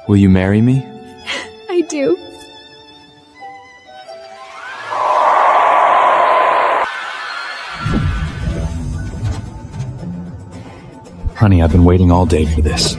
Will you marry me? I do. Honey, I've been waiting all day for this.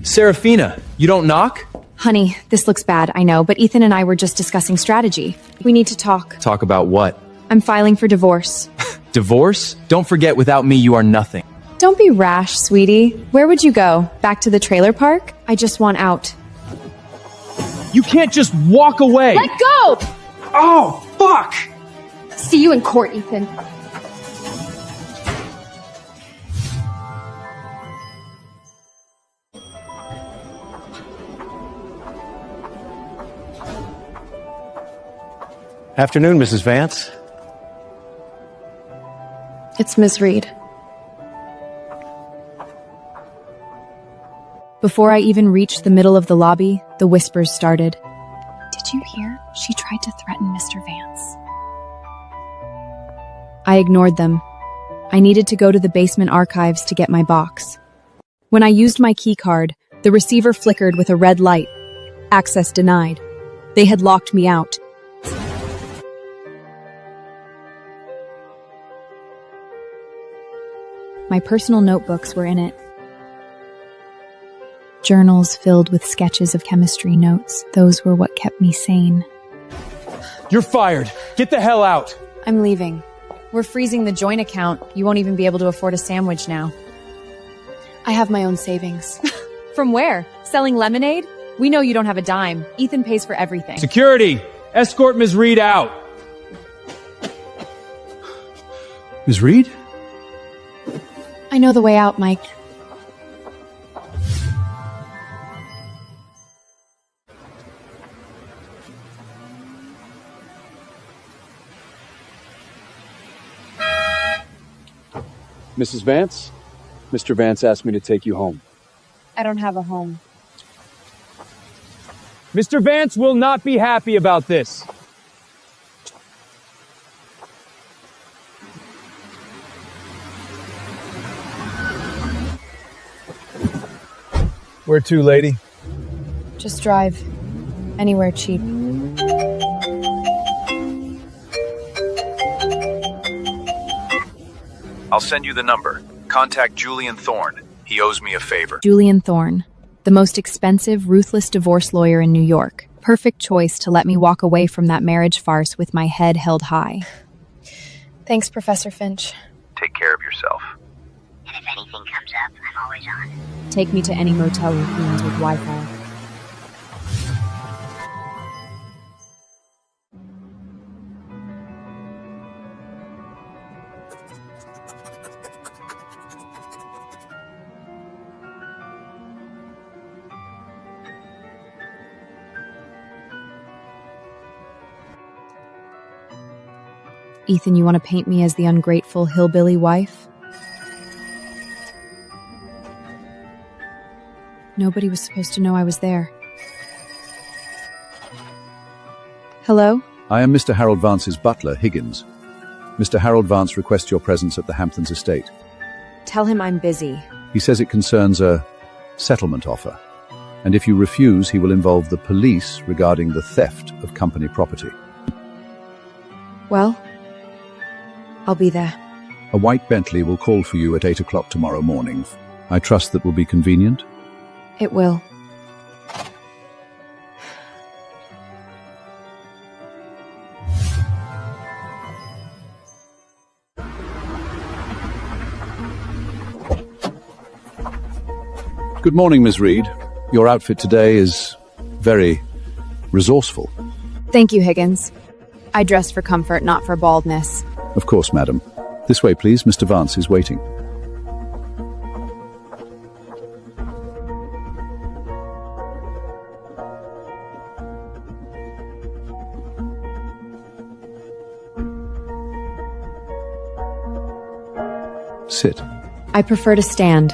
Seraphina, you don't knock? Honey, this looks bad, I know, but Ethan and I were just discussing strategy. We need to talk. Talk about what? I'm filing for divorce. Divorce? Don't forget, without me, you are nothing. Don't be rash, sweetie. Where would you go? Back to the trailer park? I just want out. You can't just walk away! Let go! Oh, fuck! See you in court, Ethan. Afternoon, Mrs. Vance. It's Ms. Reed. Before I even reached the middle of the lobby, the whispers started. Did you hear? She tried to threaten Mr. Vance. I ignored them. I needed to go to the basement archives to get my box. When I used my key card, the receiver flickered with a red light. Access denied. They had locked me out. My personal notebooks were in it. Journals filled with sketches of chemistry notes. Those were what kept me sane. You're fired. Get the hell out. I'm leaving. We're freezing the joint account. You won't even be able to afford a sandwich now. I have my own savings. From where? Selling lemonade? We know you don't have a dime. Ethan pays for everything. Security! Escort Ms. Reed out. Ms. Reed? I know the way out, Mike. Mrs. Vance? Mr. Vance asked me to take you home. I don't have a home. Mr. Vance will not be happy about this. Where to, lady? Just drive. Anywhere cheap. I'll send you the number. Contact Julian Thorne. He owes me a favor. Julian Thorne, the most expensive, ruthless divorce lawyer in New York. Perfect choice to let me walk away from that marriage farce with my head held high. Thanks, Professor Finch. Take care of yourself. And if anything comes up, I'm always on. Take me to any motel rooms with Wi-Fi. Ethan, you want to paint me as the ungrateful hillbilly wife? Nobody was supposed to know I was there. Hello? I am Mr. Harold Vance's butler, Higgins. Mr. Harold Vance requests your presence at the Hamptons estate. Tell him I'm busy. He says it concerns a settlement offer, and if you refuse, he will involve the police regarding the theft of company property. Well, I'll be there. A white Bentley will call for you at 8 o'clock tomorrow morning. I trust that will be convenient. It will. Good morning, Ms. Reed. Your outfit today is very resourceful. Thank you, Higgins. I dressed for comfort, not for baldness. Of course, madam. This way, please. Mr. Vance is waiting. Sit. I prefer to stand.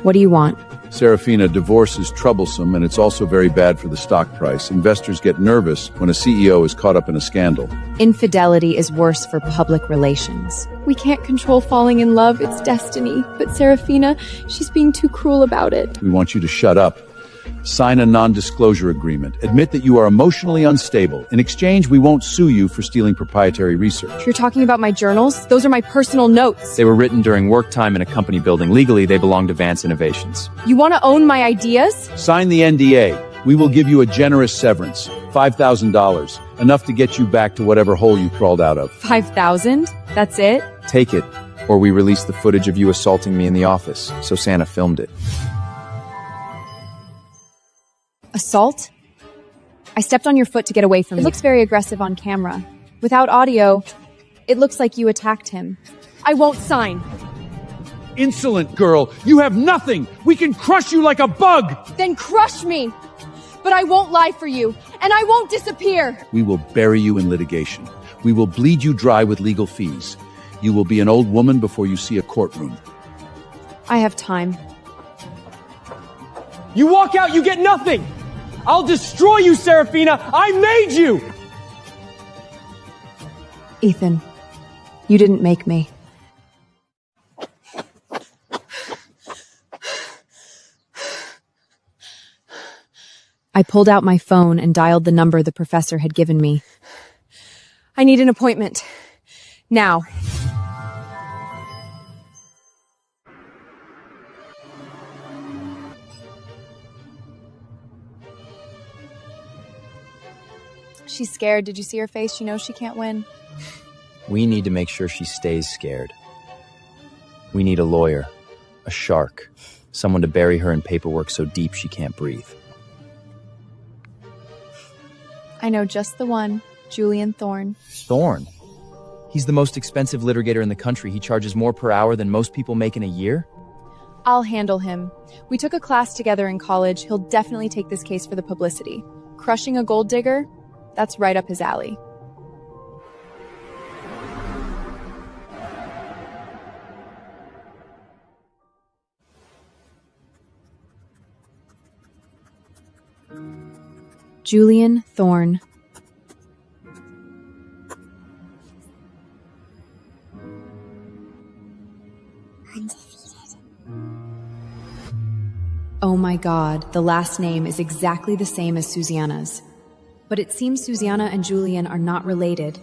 What do you want? Seraphina, divorce is troublesome, and it's also very bad for the stock price. Investors get nervous when a CEO is caught up in a scandal. Infidelity is worse for public relations. We can't control falling in love, it's destiny. But Seraphina, she's being too cruel about it. We want you to shut up. Sign a non-disclosure agreement. Admit that you are emotionally unstable. In exchange, we won't sue you for stealing proprietary research. You're talking about my journals? Those are my personal notes. They were written during work time in a company building. Legally, they belong to Vance Innovations. You want to own my ideas? Sign the NDA. We will give you a generous severance. $5,000. Enough to get you back to whatever hole you crawled out of. 5,000? That's it? Take it, or we release the footage of you assaulting me in the office, so Santa filmed it. Assault? I stepped on your foot to get away from you. It looks very aggressive on camera. Without audio, it looks like you attacked him. I won't sign. Insolent girl, you have nothing! We can crush you like a bug! Then crush me! But I won't lie for you, and I won't disappear! We will bury you in litigation. We will bleed you dry with legal fees. You will be an old woman before you see a courtroom. I have time. You walk out, you get nothing! I'll destroy you, Seraphina! I made you! Ethan, you didn't make me. I pulled out my phone and dialed the number the professor had given me. I need an appointment. Now. She's scared. Did you see her face? She knows she can't win. We need to make sure she stays scared. We need a lawyer, a shark, someone to bury her in paperwork so deep she can't breathe. I know just the one, Julian Thorne. Thorne? He's the most expensive litigator in the country. He charges more per hour than most people make in a year? I'll handle him. We took a class together in college. He'll definitely take this case for the publicity. Crushing a gold digger? That's right up his alley. Julian Thorne. Oh my God, the last name is exactly the same as Susanna's. But it seems Susanna and Julian are not related.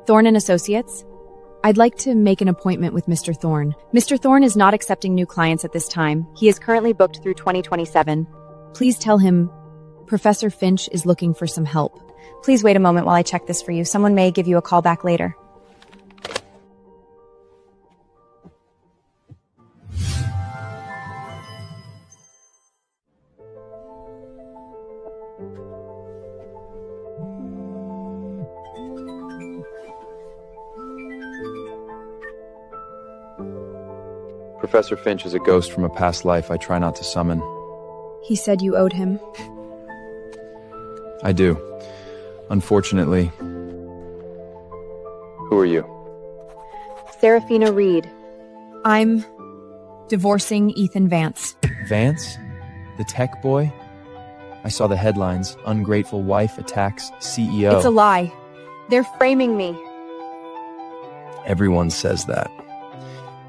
Thorne and Associates? I'd like to make an appointment with Mr. Thorne. Mr. Thorne is not accepting new clients at this time. He is currently booked through 2027. Please tell him Professor Finch is looking for some help. Please wait a moment while I check this for you. Someone may give you a call back later. Professor Finch is a ghost from a past life I try not to summon. He said you owed him. I do. Unfortunately. Who are you? Seraphina Reed. I'm divorcing Ethan Vance. Vance? The tech boy? I saw the headlines. Ungrateful wife attacks CEO. It's a lie. They're framing me. Everyone says that.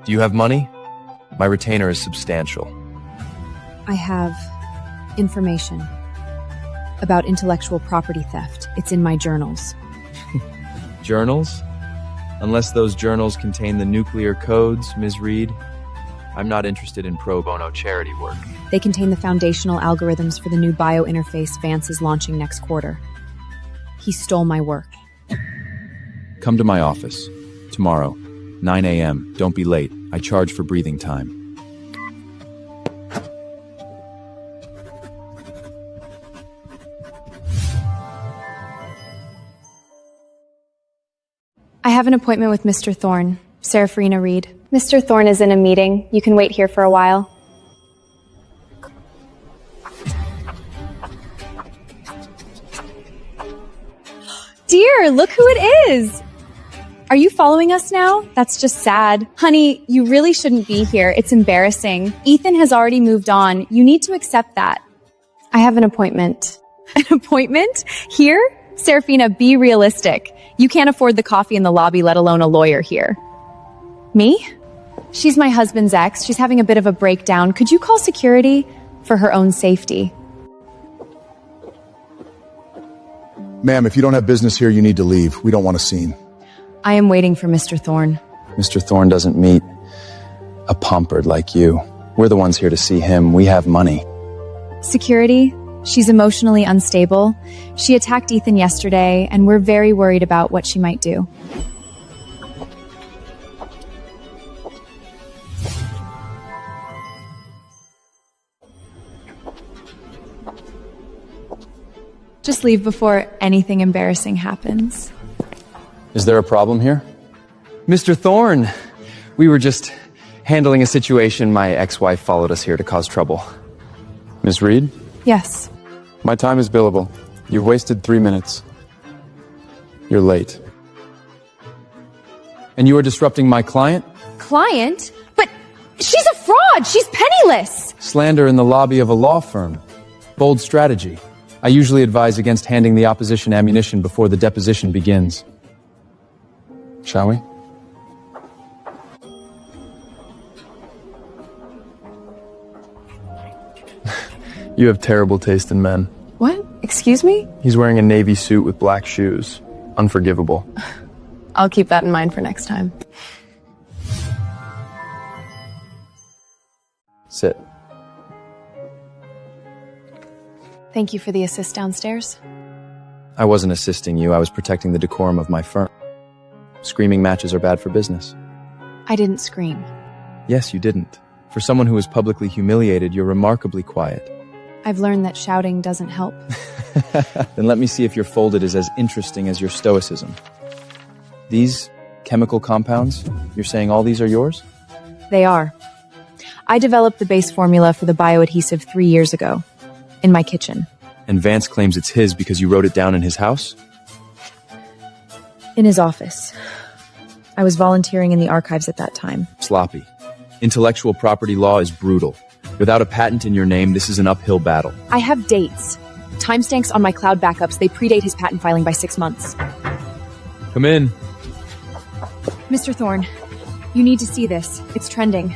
Do you have money? My retainer is substantial. I have information about intellectual property theft. It's in my journals. Journals? Unless those journals contain the nuclear codes, Ms. Reed, I'm not interested in pro bono charity work. They contain the foundational algorithms for the new biointerface Vance is launching next quarter. He stole my work. Come to my office. Tomorrow, 9 a.m. Don't be late. I charge for breathing time. I have an appointment with Mr. Thorne, Seraphina Reed. Mr. Thorne is in a meeting. You can wait here for a while. Dear, look who it is! Are you following us now? That's just sad. Honey, you really shouldn't be here. It's embarrassing. Ethan has already moved on. You need to accept that. I have an appointment. An appointment? Here? Seraphina, be realistic. You can't afford the coffee in the lobby, let alone a lawyer here. Me? She's my husband's ex. She's having a bit of a breakdown. Could you call security? For her own safety. Ma'am, if you don't have business here, you need to leave. We don't want a scene. I am waiting for Mr. Thorne. Mr. Thorne doesn't meet a pompard like you. We're the ones here to see him. We have money. Security? She's emotionally unstable. She attacked Ethan yesterday, and we're very worried about what she might do. Just leave before anything embarrassing happens. Is there a problem here? Mr. Thorne, we were just handling a situation. My ex-wife followed us here to cause trouble. Miss Reed? Yes. My time is billable. You've wasted 3 minutes. You're late. And you are disrupting my client? Client? But she's a fraud! She's penniless! Slander in the lobby of a law firm. Bold strategy. I usually advise against handing the opposition ammunition before the deposition begins. Shall we? You have terrible taste in men. What? Excuse me? He's wearing a navy suit with black shoes. Unforgivable. I'll keep that in mind for next time. Sit. Thank you for the assist downstairs. I wasn't assisting you. I was protecting the decorum of my firm. Screaming matches are bad for business. I didn't scream. Yes, you didn't. For someone who is publicly humiliated, you're remarkably quiet. I've learned that shouting doesn't help. Then let me see if your folded is as interesting as your stoicism. These chemical compounds, you're saying all these are yours? They are. I developed the base formula for the bioadhesive 3 years ago. In my kitchen. And Vance claims it's his because you wrote it down in his house? In his office. I was volunteering in the archives at that time. Sloppy. Intellectual property law is brutal. Without a patent in your name, this is an uphill battle. I have dates. Timestamps on my cloud backups. They predate his patent filing by 6 months. Come in. Mr. Thorne, you need to see this. It's trending.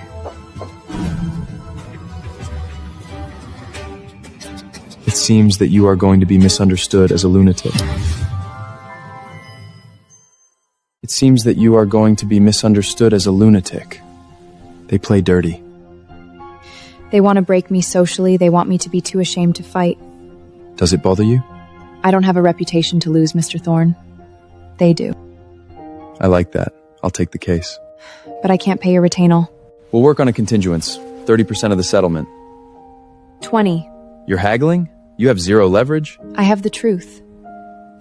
It seems that you are going to be misunderstood as a lunatic. It seems that you are going to be misunderstood as a lunatic. They play dirty. They want to break me socially. They want me to be too ashamed to fight. Does it bother you? I don't have a reputation to lose, Mr. Thorne. They do. I like that. I'll take the case. But I can't pay your retainal. We'll work on a continuance. 30% of the settlement. 20. You're haggling? You have zero leverage? I have the truth.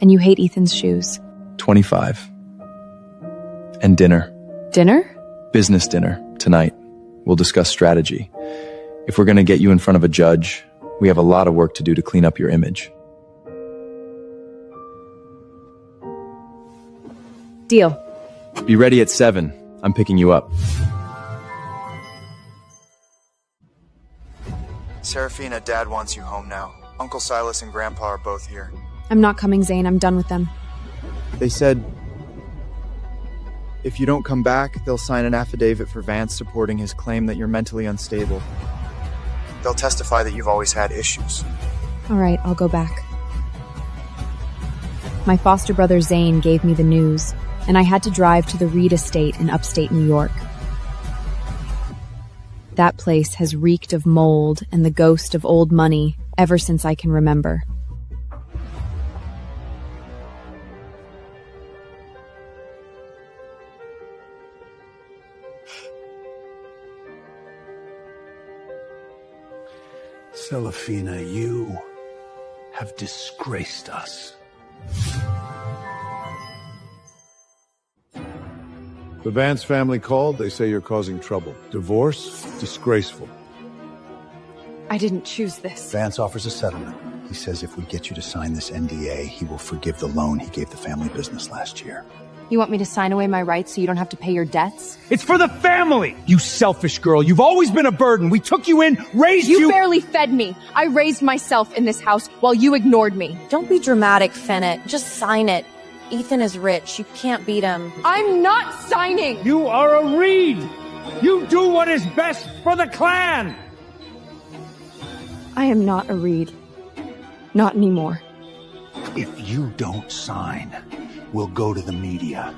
And you hate Ethan's shoes. 25. And dinner. Dinner? Business dinner. Tonight. We'll discuss strategy. If we're going to get you in front of a judge, we have a lot of work to do to clean up your image. Deal. Be ready at 7. I'm picking you up. Seraphina, Dad wants you home now. Uncle Silas and Grandpa are both here. I'm not coming, Zane. I'm done with them. They said if you don't come back, they'll sign an affidavit for Vance supporting his claim that you're mentally unstable. They'll testify that you've always had issues. All right, I'll go back. My foster brother Zane gave me the news, and I had to drive to the Reed estate in upstate New York. That place has reeked of mold and the ghost of old money ever since I can remember. Seraphina, you have disgraced us. The Vance family called. They say you're causing trouble. Divorce? Disgraceful. I didn't choose this. Vance offers a settlement. He says if we get you to sign this NDA, he will forgive the loan he gave the family business last year. You want me to sign away my rights so you don't have to pay your debts? It's for the family! You selfish girl. You've always been a burden. We took you in, raised you— You barely fed me. I raised myself in this house while you ignored me. Don't be dramatic, Fennett. Just sign it. Ethan is rich. You can't beat him. I'm not signing! You are a Reed! You do what is best for the clan! I am not a Reed. Not anymore. If you don't sign, we'll go to the media.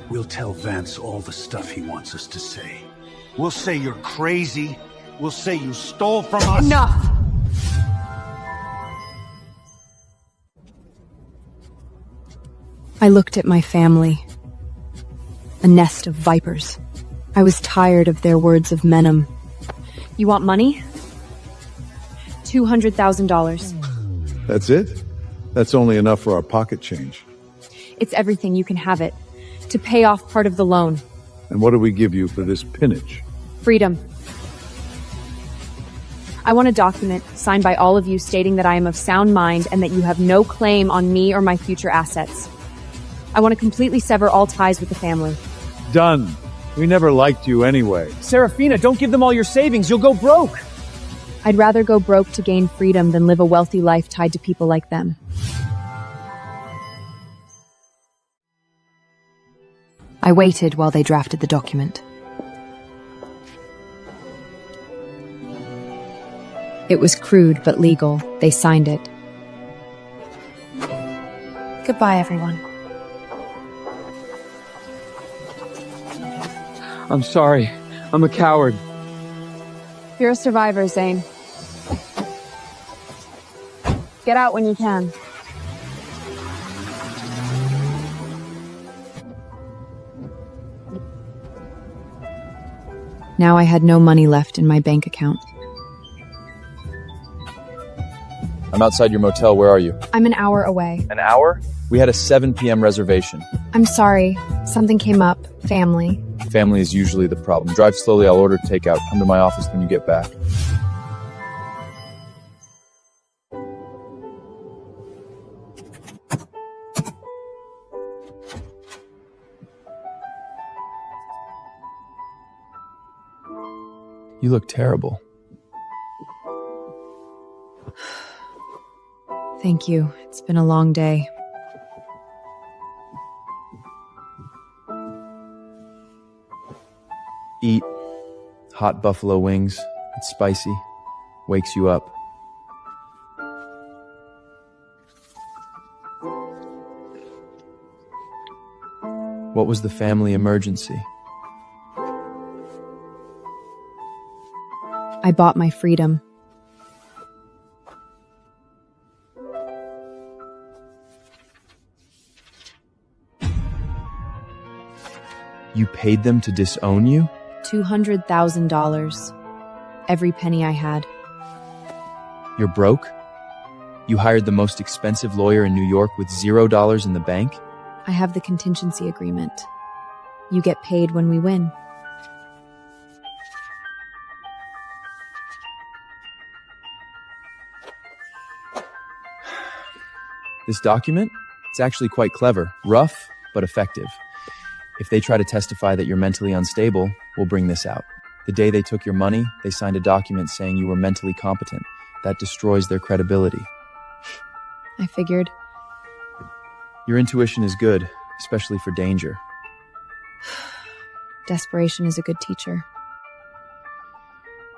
We'll tell Vance all the stuff he wants us to say. We'll say you're crazy. We'll say you stole from us. Enough! I looked at my family. A nest of vipers. I was tired of their words of venom. You want money? $200,000. That's it? That's only enough for our pocket change. It's everything, you can have it. To pay off part of the loan. And what do we give you for this pinnage? Freedom. I want a document signed by all of you stating that I am of sound mind and that you have no claim on me or my future assets. I want to completely sever all ties with the family. Done. We never liked you anyway. Seraphina, don't give them all your savings. You'll go broke. I'd rather go broke to gain freedom than live a wealthy life tied to people like them. I waited while they drafted the document. It was crude but legal. They signed it. Goodbye, everyone. I'm sorry. I'm a coward. You're a survivor, Zane. Get out when you can. Now I had no money left in my bank account. I'm outside your motel. Where are you? I'm an hour away. An hour? We had a 7 p.m. reservation. I'm sorry. Something came up. Family. Family is usually the problem. Drive slowly. I'll order takeout. Come to my office when you get back. You look terrible. Thank you. It's been a long day. Eat hot buffalo wings. It's spicy. Wakes you up. What was the family emergency? I bought my freedom. You paid them to disown you? $200,000. Every penny I had. You're broke? You hired the most expensive lawyer in New York with $0 in the bank? I have the contingency agreement. You get paid when we win. This document? It's actually quite clever. Rough, but effective. If they try to testify that you're mentally unstable, we'll bring this out. The day they took your money, they signed a document saying you were mentally competent. That destroys their credibility. I figured. Your intuition is good, especially for danger. Desperation is a good teacher.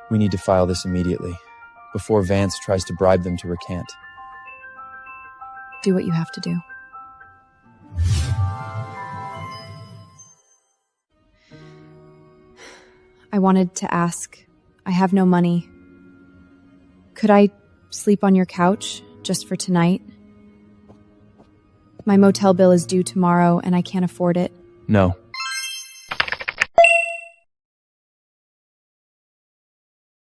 We need to file this immediately, before Vance tries to bribe them to recant. Do what you have to do. I wanted to ask, I have no money. Could I sleep on your couch just for tonight? My motel bill is due tomorrow and I can't afford it. No.